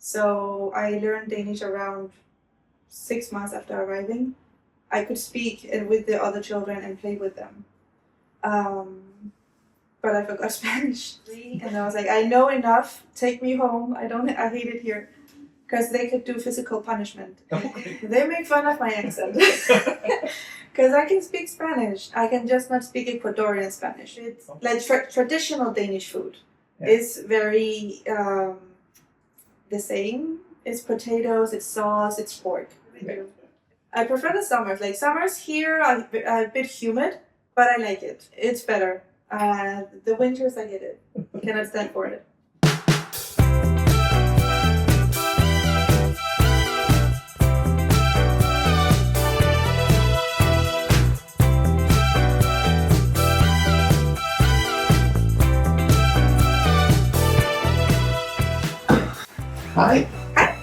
So I learned Danish around 6 months after arriving. I could speak with the other children and play with them. But I forgot Spanish. And I was like, I know enough. Take me home. I hate it here. Because they could do physical punishment. Okay. They make fun of my accent. Because I can speak Spanish. I can just not speak Ecuadorian Spanish. It's like traditional Danish food. Yeah. It's very the same. It's potatoes, it's sauce, it's pork. Yeah. I prefer the summers. Like summers here are a bit humid, but I like it. It's better. The winters, I hate it. Cannot stand for it. Hi. Hi.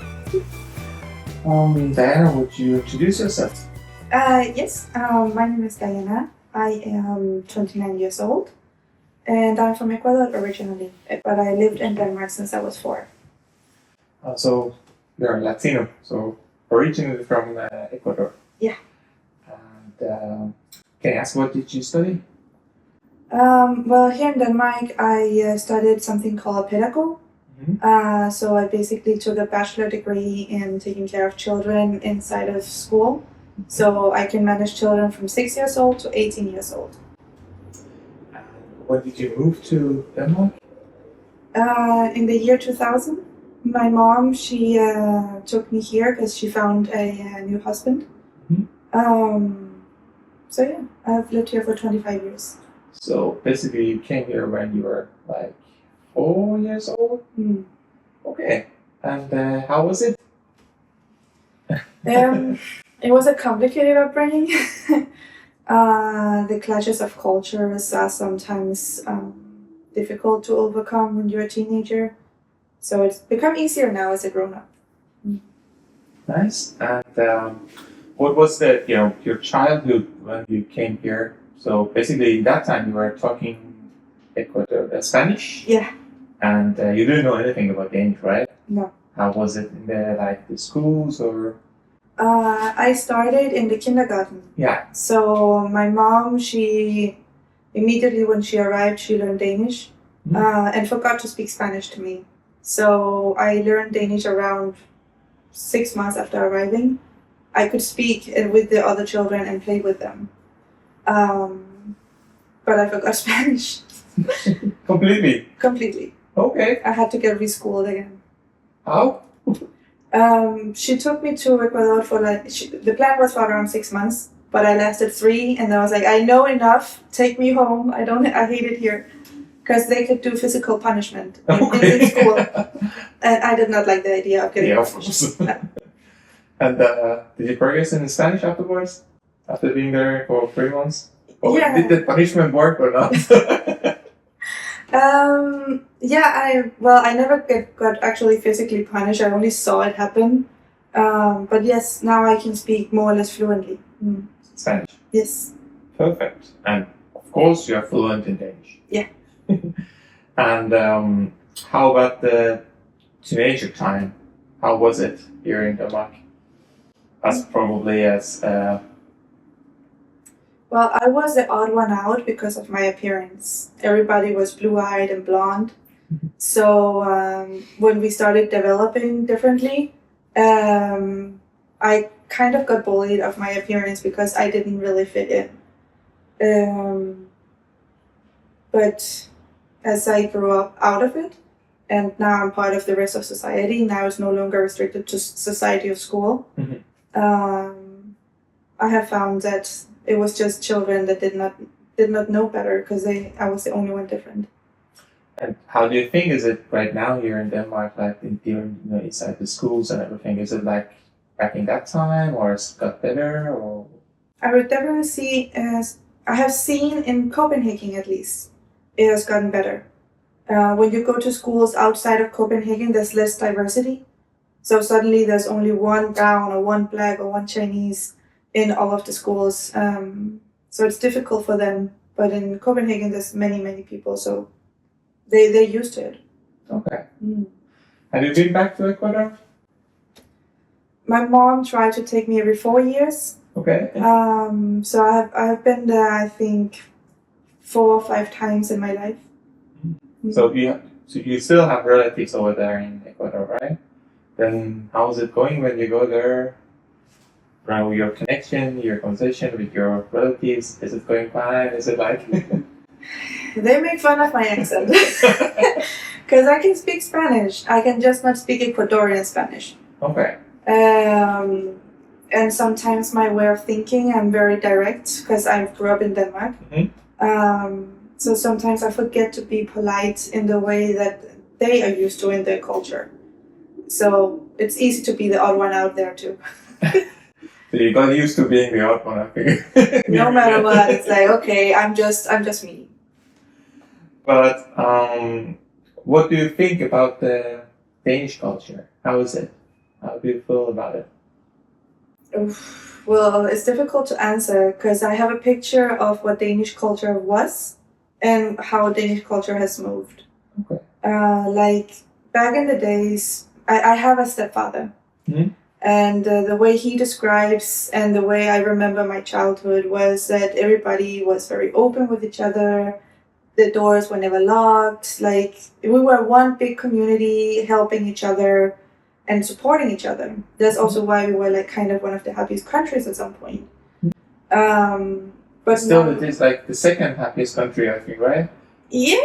Diana, would you introduce yourself? Yes. My name is Dayanna. I am 29 years old, and I'm from Ecuador originally, but I lived in Denmark since I was 4. So you're Latino, so originally from Ecuador. Yeah. And can I ask, what did you study? Well, here in Denmark, I studied something called pedagogue. Mm-hmm. So I basically took a bachelor degree in taking care of children inside of school. So I can manage children from 6 years old to 18 years old. When did you move to Denmark? In the year 2000, my mom, she took me here because she found a new husband. Mm-hmm. So yeah, I've lived here for 25 years. So basically you came here when you were like 4 years old? Mm. Okay. And how was it? It was a complicated upbringing. The clashes of cultures are sometimes difficult to overcome when you're a teenager. So it's become easier now as a grown-up. Nice. And what was your childhood when you came here? So basically, that time you were talking Spanish. Yeah. And you didn't know anything about Danish, right? No. How was it in the schools or? I started in the kindergarten. Yeah. So my mom, she immediately when she arrived, she learned Danish and forgot to speak Spanish to me. So I learned Danish around 6 months after arriving. I could speak with the other children and play with them. But I forgot Spanish. Completely? Completely. Okay. I had to get reschooled again. How? She took me to Ecuador for the plan was for around 6 months, but I lasted 3, and I was like, I know enough. Take me home. I hate it here, because they could do physical punishment in school, and I did not like the idea of getting punished. And did you progress in Spanish afterwards? After being there for 3 months? Or yeah. Did the punishment work or not? Yeah, I never got actually physically punished. I only saw it happen. But yes, now I can speak more or less fluently. Spanish? Yes. Perfect. And of course you are fluent in Danish. Yeah. And how about the teenager time? How was it here in Denmark? As probably as... Well, I was the odd one out because of my appearance. Everybody was blue-eyed and blonde. So when we started developing differently, I kind of got bullied of my appearance because I didn't really fit in. But as I grew up out of it, and now I'm part of the rest of society, now it's no longer restricted to society or school, I have found that it was just children that did not know better because I was the only one different. And how do you think is it right now here in Denmark, like inside the schools and everything? Is it like back in that time, or it's got better? Or I would definitely see, as I have seen in Copenhagen at least, it has gotten better. When you go to schools outside of Copenhagen, there's less diversity. So suddenly there's only one brown or one black or one Chinese in all of the schools. So it's difficult for them. But in Copenhagen, there's many, many people. So they're used to it. Okay. Have you been back to Ecuador? My mom tried to take me every 4 years. Okay. So I have been there, I think, 4 or 5 times in my life. So you still have relatives over there in Ecuador, right? Then how is it going when you go there? Around your connection, your conversation with your relatives, is it going fine? Is it like? They make fun of my accent because I can speak Spanish. I can just not speak Ecuadorian Spanish. Okay. And sometimes my way of thinking, I'm very direct because I grew up in Denmark. So sometimes I forget to be polite in the way that they are used to in their culture. So it's easy to be the odd one out there too. So you got used to being the odd one, I think. No matter what, it's like, okay, I'm just me. But what do you think about the Danish culture? How is it? How do you feel about it? Well, it's difficult to answer because I have a picture of what Danish culture was and how Danish culture has moved. Okay. Like back in the days, I have a stepfather. Mm-hmm. And the way he describes and the way I remember my childhood was that everybody was very open with each other. The doors were never locked. Like we were one big community helping each other and supporting each other. That's also why we were like kind of one of the happiest countries at some point. But still, now, it is like the second happiest country, I think, right? Yeah.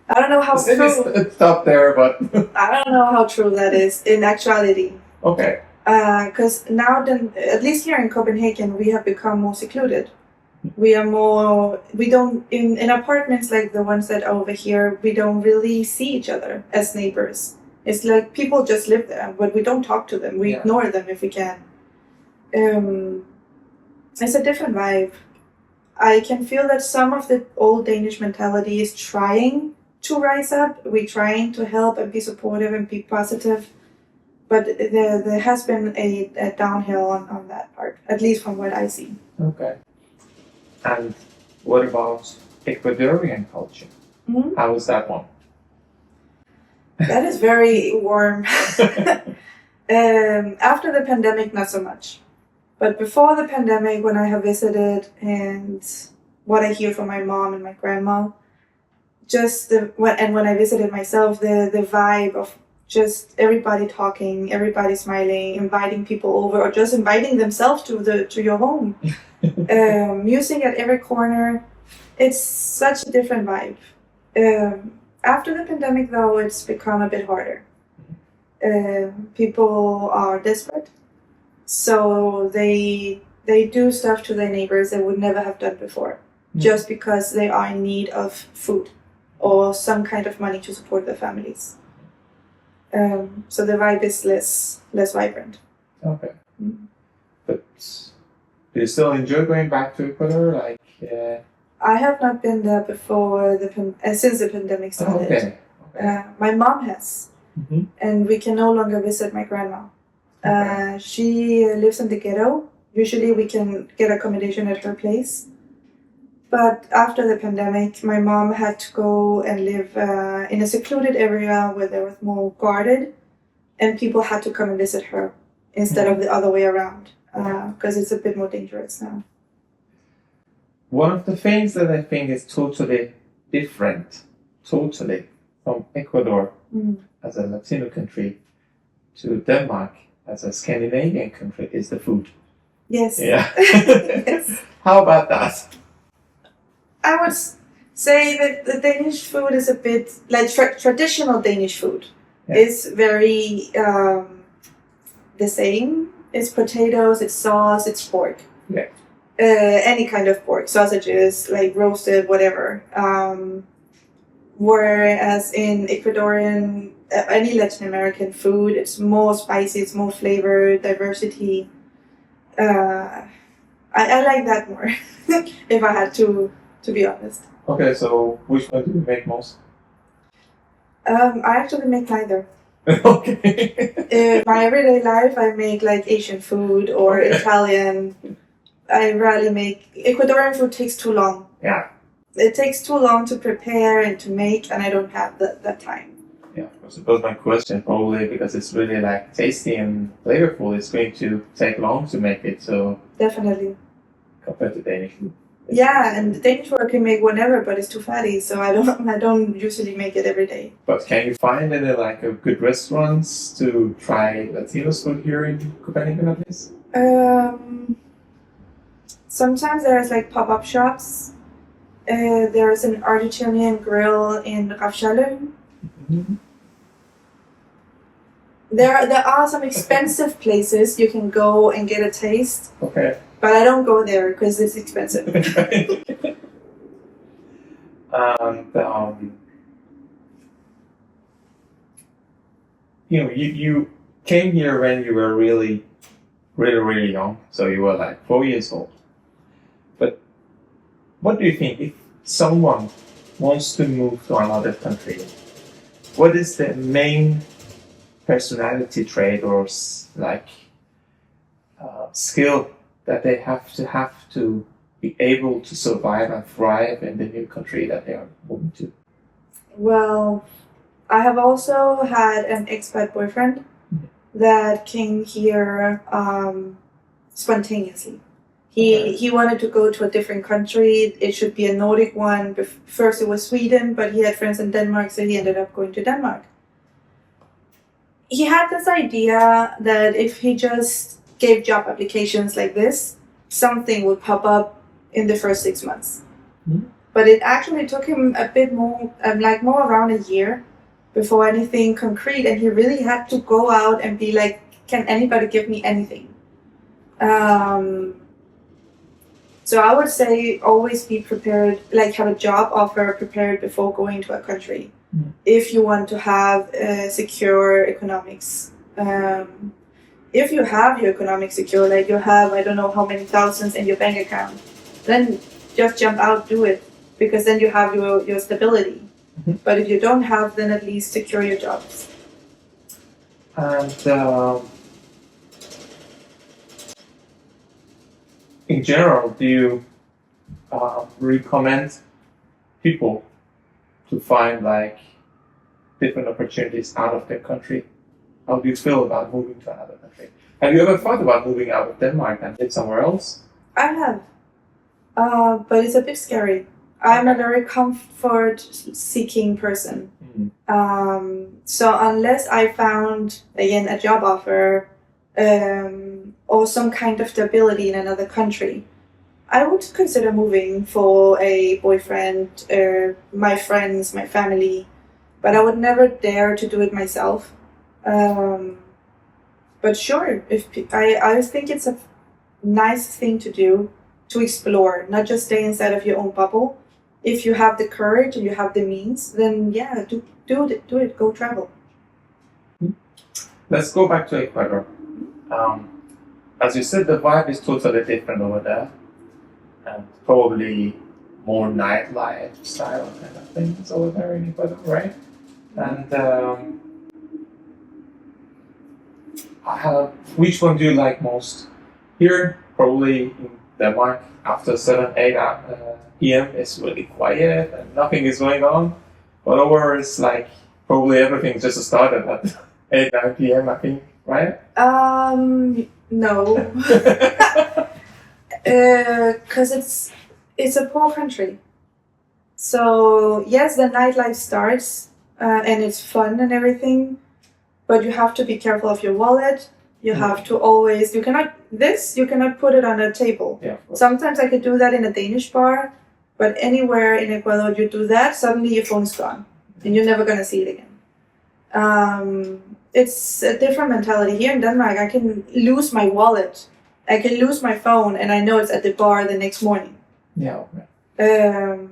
I don't know how true. It's top there, but I don't know how true that is in actuality. Okay. Because now, at least here in Copenhagen, we have become more secluded. We don't, in apartments like the ones that are over here, we don't really see each other as neighbors. It's like people just live there, but we don't talk to them. We ignore them if we can. It's a different vibe. I can feel that some of the old Danish mentality is trying to rise up. We're trying to help and be supportive and be positive. But there has been a downhill on that part, at least from what I see. Okay. And what about Ecuadorian culture? Mm-hmm. How is that one? That is very warm. After the pandemic, not so much. But before the pandemic, when I have visited and what I hear from my mom and my grandma, when I visited myself, the vibe of just everybody talking, everybody smiling, inviting people over, or just inviting themselves to your home. Music at every corner. It's such a different vibe. After the pandemic, though, it's become a bit harder. People are desperate, so they do stuff to their neighbors they would never have done before, just because they are in need of food or some kind of money to support their families. So the vibe is less vibrant. Okay. But do you still enjoy going back to Ecuador? Like, I have not been there before since the pandemic started. Okay. My mom has, and we can no longer visit my grandma. She lives in the ghetto. Usually we can get accommodation at her place. But after the pandemic, my mom had to go and live in a secluded area where they were more guarded, and people had to come and visit her instead of the other way around, because it's a bit more dangerous now. One of the things that I think is totally different, from Ecuador as a Latino country to Denmark as a Scandinavian country is the food. Yes. Yeah. Yes. How about that? I would say that the Danish food is a bit like traditional Danish food. It's very the same. It's potatoes, it's sauce, it's pork. Yeah. Any kind of pork, sausages, like roasted, whatever. Whereas in Ecuadorian, any Latin American food, it's more spicy, it's more flavor, diversity. I like that more, if I had to be honest. Okay, so which one do you make most? I actually make neither. Okay. In my everyday life, I make like Asian food or Italian. I rarely make... Ecuadorian food takes too long. Yeah. It takes too long to prepare and to make, and I don't have that time. Yeah, I suppose my question probably because it's really like tasty and flavorful, it's going to take long to make it. So Definitely. compared to Danish food. Yeah, and the Danish food I can make whenever, but it's too fatty, so I don't usually make it every day. But can you find any like a good restaurants to try Latino's food here in Copenhagen at least? Sometimes there's like pop-up shops. There's an Argentinian grill in Rafshaløen. Mm-hmm. There are some expensive places you can go and get a taste. Okay. But I don't go there because it's expensive. And you came here when you were really young, so you were like 4 years old. But what do you think if someone wants to move to another country? What is the main personality trait or skill that they have to be able to survive and thrive in the new country that they are moving to? Well, I have also had an expat boyfriend that came here spontaneously. He wanted to go to a different country. It should be a Nordic one. First it was Sweden, but he had friends in Denmark, so he ended up going to Denmark. He had this idea that if he just gave job applications like this, something would pop up in the first 6 months. Mm-hmm. But it actually took him a bit more, more around a year before anything concrete, and he really had to go out and be like, can anybody give me anything? So I would say always be prepared, like have a job offer prepared before going to a country. Mm. If you want to have secure economics. If you have your economics secure, like you have, I don't know how many thousands in your bank account, then just jump out, do it, because then you have your stability. Mm-hmm. But if you don't have, then at least secure your jobs. And in general, do you recommend people to find like different opportunities out of their country? How do you feel about moving to another country? Have you ever thought about moving out of Denmark and live somewhere else? I have, but it's a bit scary. I'm a very comfort-seeking person. Mm-hmm. So unless I found, again, a job offer or some kind of stability in another country, I would consider moving for a boyfriend, my friends, my family, but I would never dare to do it myself. But sure, I think it's a nice thing to do, to explore, not just stay inside of your own bubble. If you have the courage and you have the means, then yeah, do it, go travel. Let's go back to Ecuador. As you said, the vibe is totally different over there, and probably more nightlife style kind of things over there in Ecuador, right? And which one do you like most? Here, probably in Denmark, after 7-8 p.m. it's really quiet and nothing is going on. But over it's like probably everything just started at 8-9 p.m. I think, right? No, because it's a poor country. So yes, the nightlife starts and it's fun and everything, but you have to be careful of your wallet. You have to always, you cannot put it on a table. Yeah. Sometimes I could do that in a Danish bar, but anywhere in Ecuador you do that, suddenly your phone's gone and you're never going to see it again. It's a different mentality. Here in Denmark, I can lose my wallet, I can lose my phone, and I know it's at the bar the next morning. Yeah. Okay.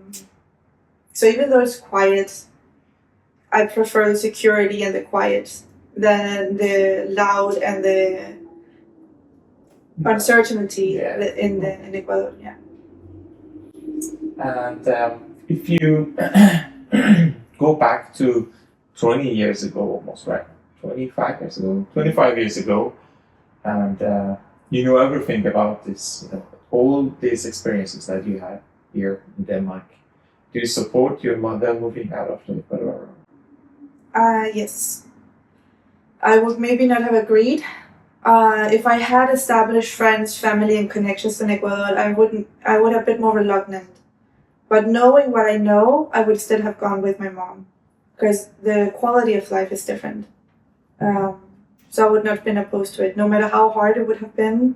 So even though it's quiet, I prefer the security and the quiet than the loud and the uncertainty in Ecuador. Yeah. And if you go back to 20 years ago, almost, right? 25 years ago, and you know everything about this, all these experiences that you had here in Denmark. Do you support your mother moving out of Ecuador? Yes. I would maybe not have agreed. If I had established friends, family, and connections in Ecuador, I would have been more reluctant. But knowing what I know, I would still have gone with my mom because the quality of life is different. Um, so I would not have been opposed to it. No matter how hard it would have been,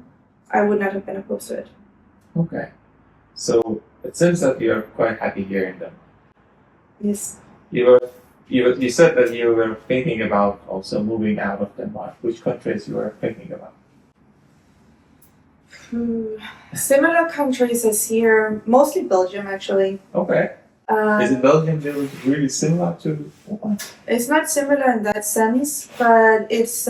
I would not have been opposed to it. Okay. So it seems that you're quite happy here in Denmark. Yes. You said that you were thinking about also moving out of Denmark. Which countries you were thinking about? Similar countries as here, mostly Belgium actually. Okay. Is it Belgium really similar to Denmark? It's not similar in that sense, but it's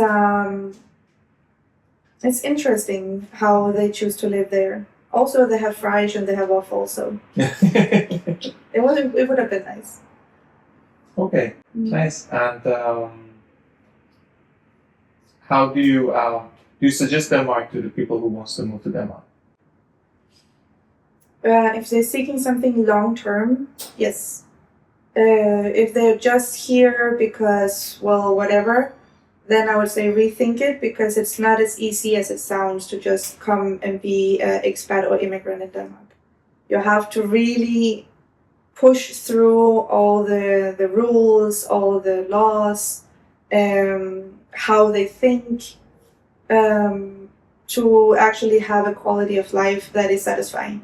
interesting how they choose to live there. Also, they have fries and they have waffles, so it would have been nice. Okay, nice. And how do you suggest Denmark to the people who wants to move to Denmark? If they're seeking something long term, yes. If they're just here because, well, whatever, then I would say rethink it because it's not as easy as it sounds to just come and be an expat or immigrant in Denmark. You have to really push through all the rules, all the laws, how they think, to actually have a quality of life that is satisfying.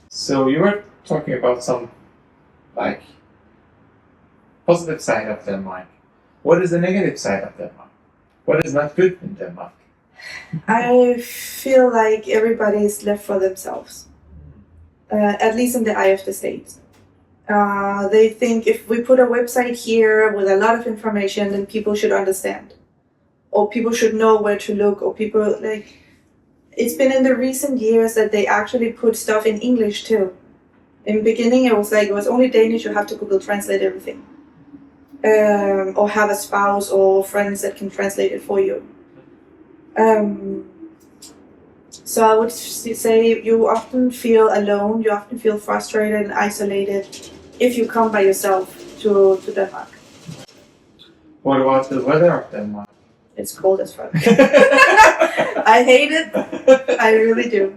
So you were talking about some like positive side of Denmark. What is the negative side of Denmark? What is not good in Denmark? I feel like everybody is left for themselves, at least in the eye of the state. They think if we put a website here with a lot of information, then people should understand, or people should know where to look, or people like. It's been in the recent years that they actually put stuff in English too. In the beginning, it was only Danish. You have to Google Translate everything, or have a spouse or friends that can translate it for you. So I would say you often feel alone. You often feel frustrated and isolated if you come by yourself to Denmark. What about the weather of Denmark? It's cold as fuck. I hate it. I really do.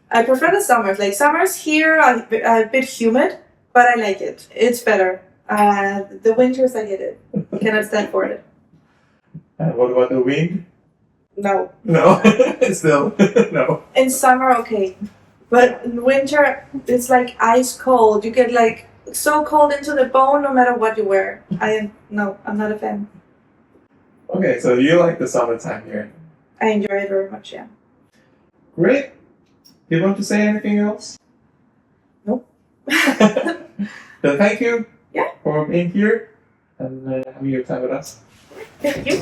I prefer the summers. Like summers here are a bit humid, but I like it. It's better. The winters, I hate it. Cannot stand for it. And what about the wind? No. No, still no. In summer, okay, but in winter, it's like ice cold. You get like so cold into the bone, no matter what you wear. I'm not a fan. Okay, so you like the summertime here? I enjoy it very much. Yeah. Great. Do you want to say anything else? Nope. Then thank you. Yeah. For being here and having your time with us. Thank you.